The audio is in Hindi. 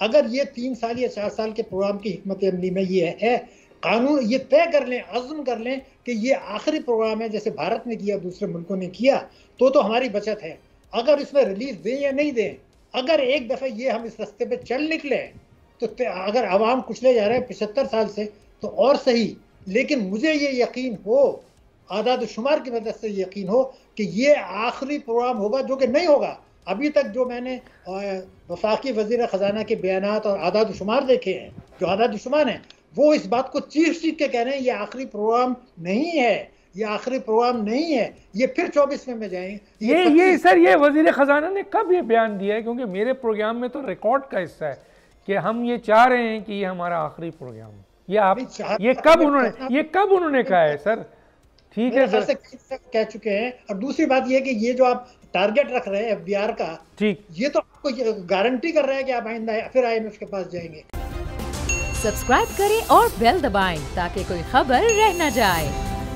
अगर ये 3 साल या 4 साल के प्रोग्राम की हिकमत अमली में ये है, कानून ये तय कर लें, अज़्म कर लें कि ये आखिरी प्रोग्राम है, जैसे भारत ने किया, दूसरे मुल्कों ने किया, तो हमारी बचत है। अगर इसमें रिलीफ दें या नहीं दें, अगर एक दफ़े ये हम इस रास्ते पे चल निकले, तो अगर आवाम कुचले जा रहे हैं 75 साल से, तो और सही। लेकिन मुझे ये यकीन हो, आदाद शुमार की मदद से यकीन हो कि ये आखिरी प्रोग्राम होगा, जो कि नहीं होगा। अभी तक जो मैंने वफाकी वज़ीर ख़जाना के बयानात और आदाद शुमार देखे हैं, जो आदाद शुमार हैं, वो इस बात को चीख के कह रहे हैं ये आखिरी प्रोग्राम नहीं है, ये आखिरी प्रोग्राम नहीं है, ये फिर 24वें में जाएंगे। ये सर, ये वज़ीर ख़जाना ने कब ये बयान दिया है? क्योंकि मेरे प्रोग्राम में तो रिकॉर्ड का हिस्सा है कि हम ये चाह रहे हैं कि ये हमारा आखिरी प्रोग्राम है। ये कब उन्होंने कहा है सर? ठीक है सर, कह चुके हैं। और दूसरी बात ये कि ये जो आप टारगेट रख रहे हैं FDR का, ठीक, ये तो आपको गारंटी कर रहा है कि आप आइंदा फिर IMF के पास जाएंगे। सब्सक्राइब करें और बेल दबाएं ताकि कोई खबर रह न जाए।